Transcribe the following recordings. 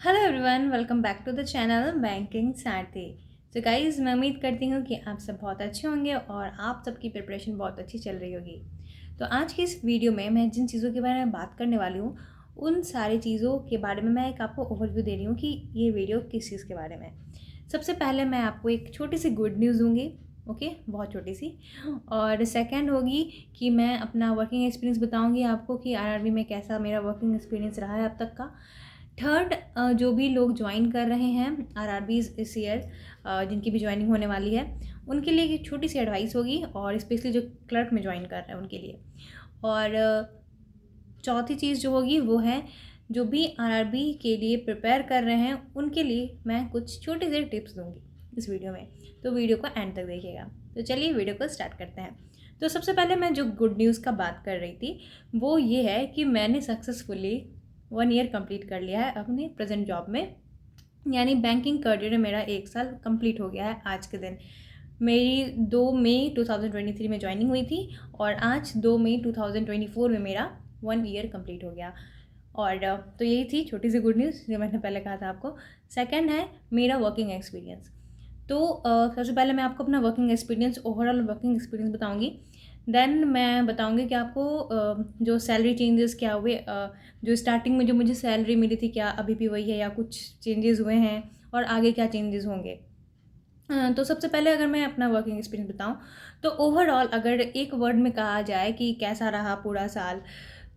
Hello everyone, welcome back to the channel banking Sarathi. तो guys, मैं उम्मीद करती हूँ कि आप सब बहुत अच्छे होंगे और आप सबकी प्रिपरेशन बहुत अच्छी चल रही होगी। तो आज की इस वीडियो में मैं जिन चीज़ों के बारे में बात करने वाली हूँ उन सारी चीज़ों के बारे में मैं एक आपको ओवरव्यू दे रही हूँ कि ये वीडियो किस चीज़ के बारे में है। सबसे पहले मैं आपको एक छोटी सी गुड न्यूज़ दूँगी, ओके, बहुत छोटी सी। और सेकंड होगी कि मैं अपना वर्किंग एक्सपीरियंस बताऊँगी आपको कि आरआरबी में कैसा मेरा वर्किंग एक्सपीरियंस रहा है अब तक का। थर्ड, जो भी लोग ज्वाइन कर रहे हैं आरआरबीज़ इस ईयर, जिनकी भी ज्वाइनिंग होने वाली है, उनके लिए एक छोटी सी एडवाइस होगी, और स्पेशली जो क्लर्क में ज्वाइन कर रहे हैं उनके लिए। और चौथी चीज़ जो होगी वो है, जो भी आरआरबी के लिए प्रिपेयर कर रहे हैं उनके लिए मैं कुछ छोटे से टिप्स दूंगी इस वीडियो में। तो वीडियो को एंड तक देखिएगा। तो चलिए वीडियो को स्टार्ट करते हैं। तो सबसे पहले मैं जो गुड न्यूज़ का बात कर रही थी वो ये है कि मैंने सक्सेसफुली 1 ईयर कंप्लीट कर लिया है अपने प्रेजेंट जॉब में। यानी बैंकिंग करियर में मेरा 1 साल कंप्लीट हो गया है आज के दिन। मेरी 2 मई 2023 में ज्वाइनिंग हुई थी और आज 2 मई 2024 में मेरा 1 ईयर कंप्लीट हो गया। और तो यही थी छोटी सी गुड न्यूज़ जो मैंने पहले कहा था आपको। सेकंड है मेरा वर्किंग एक्सपीरियंस। तो सबसे पहले मैं आपको अपना working experience, overall working experience बताऊंगी। देन मैं बताऊंगी कि आपको जो सैलरी चेंजेस क्या हुए, जो स्टार्टिंग में जो मुझे सैलरी मिली थी क्या अभी भी वही है या कुछ चेंजेस हुए हैं, और आगे क्या चेंजेस होंगे। तो सबसे पहले अगर मैं अपना वर्किंग एक्सपीरियंस बताऊं तो ओवरऑल अगर एक वर्ड में कहा जाए कि कैसा रहा पूरा साल,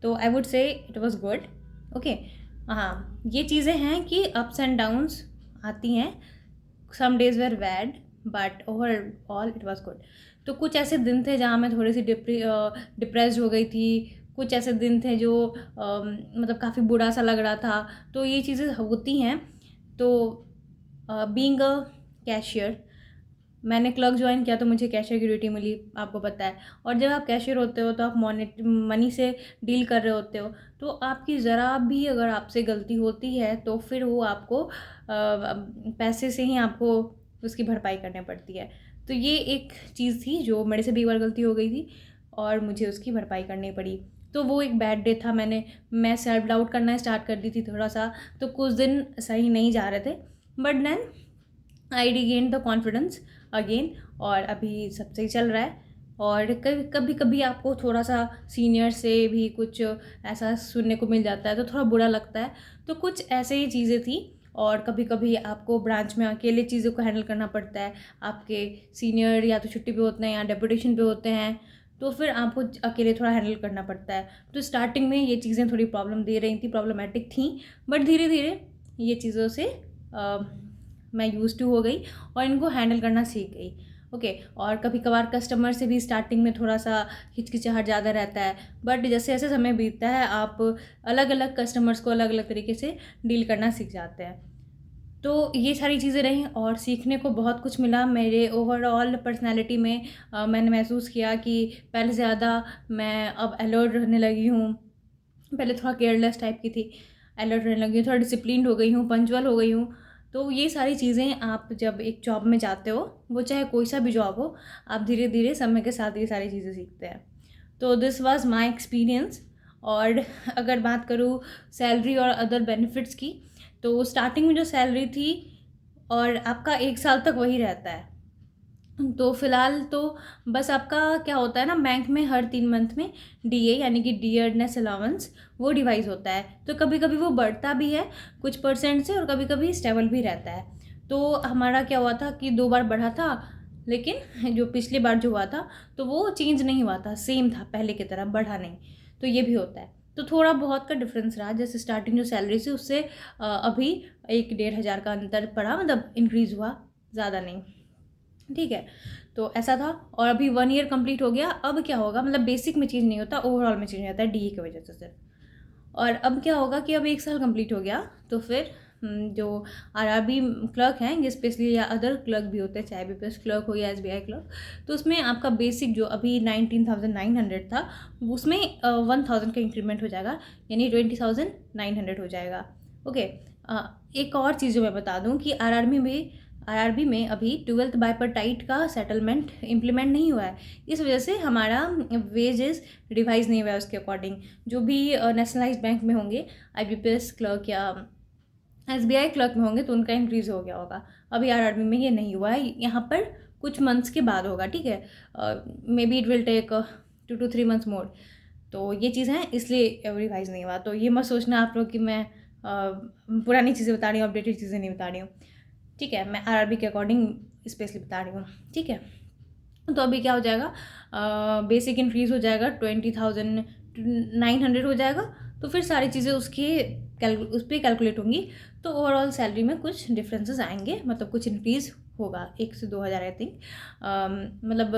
तो I would say it was good. Okay, हाँ, ये चीज़ें हैं कि अप्स एंड डाउन्स आती हैं। Some days were bad but overall it was good. तो कुछ ऐसे दिन थे जहाँ मैं थोड़ी सी डिप्रेस्ड हो गई थी। कुछ ऐसे दिन थे जो मतलब काफ़ी बुरा सा लग रहा था। तो ये चीज़ें होती हैं। तो बीइंग अ कैशियर, मैंने क्लर्क ज्वाइन किया तो मुझे कैशियर की ड्यूटी मिली, आपको पता है। और जब आप कैशियर होते हो तो आप मनी से डील कर रहे होते हो। तो आपकी ज़रा भी अगर आपसे गलती होती है तो फिर वो आपको पैसे से ही आपको उसकी भरपाई करनी पड़ती है। तो ये एक चीज़ थी जो मेरे से भी एक बार गलती हो गई थी और मुझे उसकी भरपाई करनी पड़ी। तो वो एक बैड डे था। मैं सेल्फ डाउट करना स्टार्ट कर दी थी थोड़ा सा। तो कुछ दिन सही नहीं जा रहे थे, but then I regain the confidence again, और अभी सब सही चल रहा है। और कभी कभी कभी आपको थोड़ा सा सीनियर से भी कुछ ऐसा सुनने को मिल जाता है तो थोड़ा बुरा लगता है। तो कुछ ऐसे ही चीज़ें थी। और कभी कभी आपको ब्रांच में अकेले चीज़ों को हैंडल करना पड़ता है। आपके सीनियर या तो छुट्टी पे होते हैं या डेपुटेशन पे होते हैं, तो फिर आपको अकेले थोड़ा हैंडल करना पड़ता है। तो स्टार्टिंग में ये चीज़ें थोड़ी प्रॉब्लम दे रही थी, प्रॉब्लमेटिक थी, बट धीरे धीरे ये चीज़ों से मैं यूज़ टू हो गई और इनको हैंडल करना सीख गई। ओके, और कभी कभार कस्टमर से भी स्टार्टिंग में थोड़ा सा हिचकिचाहट ज़्यादा रहता है, बट जैसे जैसे समय बीतता है आप अलग अलग कस्टमर्स को अलग अलग तरीके से डील करना सीख जाते हैं। तो ये सारी चीज़ें रहीं और सीखने को बहुत कुछ मिला मेरे ओवरऑल पर्सनैलिटी में। मैंने महसूस किया कि पहले से ज़्यादा मैं अब अलर्ट रहने लगी हूँ। पहले थोड़ा केयरलेस टाइप की थी, अलर्ट रहने लगी हूँ, थोड़ा डिसिप्लिन्ड हो गई हूँ, पंचुअल हो गई हूँ। तो ये सारी चीज़ें आप जब एक जॉब में जाते हो, वो चाहे कोई सा भी जॉब हो, आप धीरे धीरे समय के साथ ये सारी चीज़ें सीखते हैं। तो दिस वाज माय एक्सपीरियंस। और अगर बात करूँ सैलरी और अदर बेनिफिट्स की, तो स्टार्टिंग में जो सैलरी थी और आपका 1 साल तक वही रहता है। तो फिलहाल तो बस आपका क्या होता है ना, बैंक में हर 3 मंथ में डीए यानी कि डियरनेस अलाउंस वो डिवाइस होता है। तो कभी कभी वो बढ़ता भी है कुछ परसेंट से और कभी कभी स्टेबल भी रहता है। तो हमारा क्या हुआ था कि 2 बार बढ़ा था, लेकिन जो पिछली बार जो हुआ था तो वो चेंज नहीं हुआ था, सेम था पहले की तरह, बढ़ा नहीं। तो ये भी होता है। तो थोड़ा बहुत का डिफरेंस रहा, जैसे स्टार्टिंग जो सैलरी थी उससे अभी 1-1.5 हज़ार का अंतर पड़ा, मतलब इंक्रीज़ हुआ, ज़्यादा नहीं। ठीक है, तो ऐसा था। और अभी 1 ईयर कंप्लीट हो गया। अब क्या होगा, मतलब बेसिक में चेंज नहीं होता, ओवरऑल में चेंज हो जाता है डीए की वजह से सिर्फ। और अब क्या होगा कि अब 1 साल कंप्लीट हो गया तो फिर जो आरआरबी क्लर्क हैं, ये स्पेशली या अदर क्लर्क भी होते हैं, चाहे बीपीएस क्लर्क हो या एसबीआई क्लर्क, तो उसमें आपका बेसिक जो अभी 19,900 था उसमें 1,000 का इंक्रीमेंट हो जाएगा, यानी 20,900 हो जाएगा। ओके, एक और चीज़ जो मैं बता दूं कि आरआरबी में अभी 12th बाइपर्टाइट का सेटलमेंट इम्प्लीमेंट नहीं हुआ है। इस वजह से हमारा वेजेस रिवाइज नहीं हुआ है उसके अकॉर्डिंग। जो भी नेशनलाइज्ड बैंक में होंगे, आईबीपीएस क्लर्क या SBI क्लर्क में होंगे तो उनका इंक्रीज़ हो गया होगा। अभी RRB में ये नहीं हुआ है, यहाँ पर कुछ मंथ्स के बाद होगा, ठीक है। Maybe it will take 2 to 3 months more. तो ये चीज़ है, इसलिए रिवाइज़ नहीं हुआ। तो ये मत सोचना आप लोग कि मैं पुरानी चीज़ें बता रही हूँ, अपडेटेड चीज़ें नहीं बता रही हूँ, ठीक है। मैं RRB के अकॉर्डिंग स्पेशली बता रही हूँ, ठीक है। तो अभी क्या हो जाएगा, बेसिक इंक्रीज़ हो जाएगा 20,900 हो जाएगा। तो फिर सारी चीज़ें उस पर कैलकुलेट होंगी, तो ओवरऑल सैलरी में कुछ डिफरेंसेस आएंगे, मतलब कुछ इंक्रीज़ होगा 1 से 2 हज़ार आई थिंक, मतलब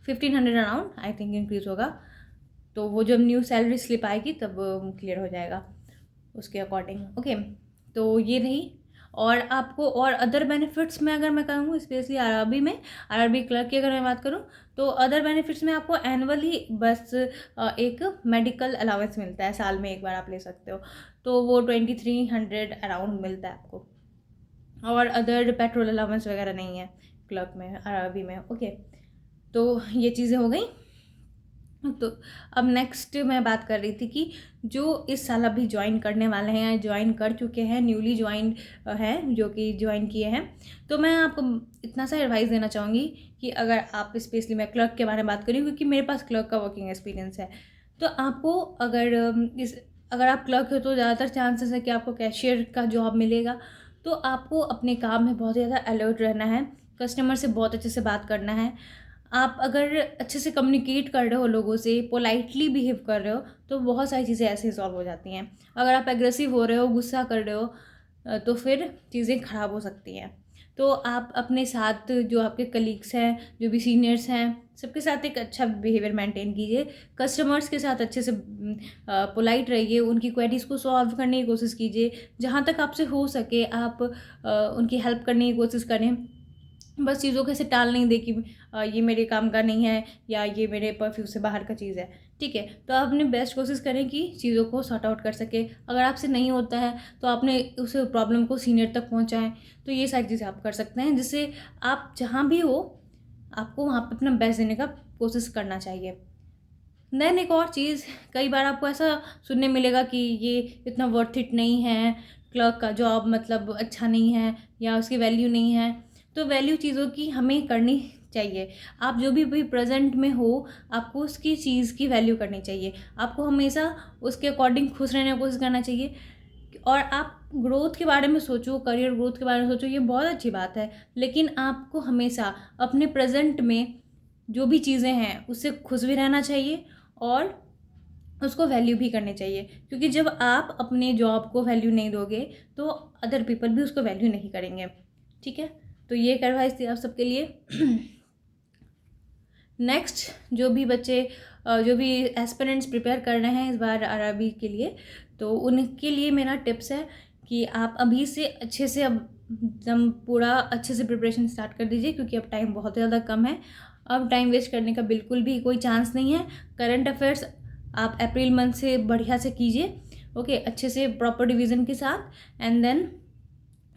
1500 अराउंड आई थिंक इंक्रीज़ होगा। तो वो जब न्यू सैलरी स्लिप आएगी तब क्लियर हो जाएगा उसके अकॉर्डिंग, ओके। तो ये रही। और आपको और अदर बेनिफिट्स में अगर मैं कहूँ, स्पेशली RRB क्लर्क की अगर मैं बात करूँ, तो अदर बेनिफिट्स में आपको एनुअली बस एक मेडिकल अलाउंस मिलता है, साल में एक बार आप ले सकते हो, तो वो 2300 अराउंड मिलता है आपको। और अदर पेट्रोल अलाउंस वगैरह नहीं है क्लर्क में, RRB में, ओके। तो ये चीज़ें हो गई। तो अब नेक्स्ट मैं बात कर रही थी कि जो इस साल अभी ज्वाइन करने वाले हैं या ज्वाइन कर चुके हैं, न्यूली ज्वाइन हैं, जो कि ज्वाइन किए हैं, तो मैं आपको इतना सा एडवाइस देना चाहूँगी कि अगर आप, स्पेशली मैं क्लर्क के बारे में बात करी क्योंकि मेरे पास क्लर्क का वर्किंग एक्सपीरियंस है, तो आपको अगर आप क्लर्क हो तो ज़्यादातर चांसेस है कि आपको कैशियर का जॉब मिलेगा। तो आपको अपने काम में बहुत ज़्यादा अलर्ट रहना है, कस्टमर से बहुत अच्छे से बात करना है। आप अगर अच्छे से कम्युनिकेट कर रहे हो लोगों से, पोलाइटली बिहेव कर रहे हो, तो बहुत सारी चीज़ें ऐसे सॉल्व हो जाती हैं। अगर आप एग्रेसिव हो रहे हो, गुस्सा कर रहे हो, तो फिर चीज़ें ख़राब हो सकती हैं। तो आप अपने साथ जो आपके कलीग्स हैं, जो भी सीनियर्स हैं, सबके साथ एक अच्छा बिहेवियर मेंटेन कीजिए। कस्टमर्स के साथ अच्छे से पोलाइट रहिए, उनकी क्वेरीज़ को सॉल्व करने की कोशिश कीजिए। जहाँ तक आपसे हो सके आप उनकी हेल्प करने की कोशिश करें। बस चीज़ों को ऐसे टाल नहीं दे कि ये मेरे काम का नहीं है या ये मेरे परफ्यू से बाहर का चीज़ है, ठीक है। तो आप अपनी बेस्ट कोशिश करें कि चीज़ों को सॉर्ट आउट कर सके। अगर आपसे नहीं होता है तो आपने उस प्रॉब्लम को सीनियर तक पहुंचाएं। तो ये सारी चीज़ें आप कर सकते हैं, जिससे आप जहाँ भी हो आपको वहाँ पर अपना बेस्ट देने का कोशिश करना चाहिए। देन एक और चीज़, कई बार आपको ऐसा सुनने मिलेगा कि ये इतना वर्थ इट नहीं है, क्लर्क का जॉब मतलब अच्छा नहीं है या उसकी वैल्यू नहीं है। तो वैल्यू चीज़ों की हमें करनी चाहिए। आप जो भी प्रेजेंट में हो, आपको उसकी चीज़ की वैल्यू करनी चाहिए। आपको हमेशा उसके अकॉर्डिंग खुश रहने की कोशिश करना चाहिए। और आप ग्रोथ के बारे में सोचो, करियर ग्रोथ के बारे में सोचो, ये बहुत अच्छी बात है। लेकिन आपको हमेशा अपने प्रेजेंट में जो भी चीज़ें हैं उससे खुश भी रहना चाहिए और उसको वैल्यू भी करनी चाहिए। क्योंकि जब आप अपने जॉब को वैल्यू नहीं दोगे तो अदर पीपल भी उसको वैल्यू नहीं करेंगे, ठीक है। तो ये एक एडवाइस थी आप सबके लिए। नेक्स्ट, जो भी बच्चे जो भी एस्पिरेंट्स प्रिपेयर कर रहे हैं इस बार RRB के लिए, तो उनके लिए मेरा टिप्स है कि आप अभी से अच्छे से अब एकदम पूरा अच्छे से प्रिपरेशन स्टार्ट कर दीजिए, क्योंकि अब टाइम बहुत ज़्यादा कम है। अब टाइम वेस्ट करने का बिल्कुल भी कोई चांस नहीं है। करंट अफेयर्स आप अप्रैल मंथ से बढ़िया से कीजिए, ओके, अच्छे से प्रॉपर डिवीज़न के साथ। एंड देन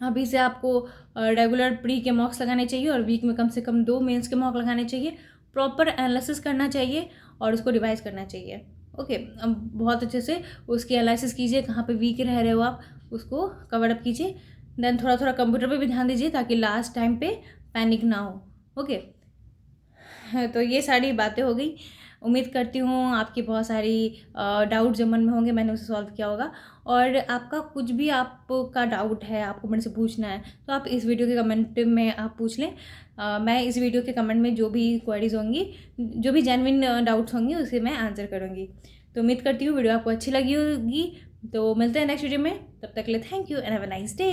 अभी से आपको रेगुलर प्री के मॉक्स लगाने चाहिए और वीक में कम से कम 2 मेंस के मॉक लगाने चाहिए। प्रॉपर एनालिसिस करना चाहिए और उसको रिवाइज करना चाहिए, ओके। अब बहुत अच्छे से उसकी एनालिसिस कीजिए, कहाँ पे वीक रह रहे हो आप, उसको कवर अप कीजिए। देन थोड़ा थोड़ा कंप्यूटर पे भी ध्यान दीजिए ताकि लास्ट टाइम पे पैनिक ना हो, ओके। तो ये सारी बातें हो गई। उम्मीद करती हूँ आपकी बहुत सारी डाउट जो मन में होंगे मैंने उसे सॉल्व किया होगा। और आपका कुछ भी आपका डाउट है, आपको मेरे से पूछना है, तो आप इस वीडियो के कमेंट में आप पूछ लें। मैं इस वीडियो के कमेंट में जो भी क्वेरीज होंगी, जो भी जेन्युइन डाउट्स होंगी उसे मैं आंसर करूँगी। तो उम्मीद करती हूँ वीडियो आपको अच्छी लगी होगी। तो मिलते हैं नेक्स्ट वीडियो में, तब तक के लिए thank you and have a nice day.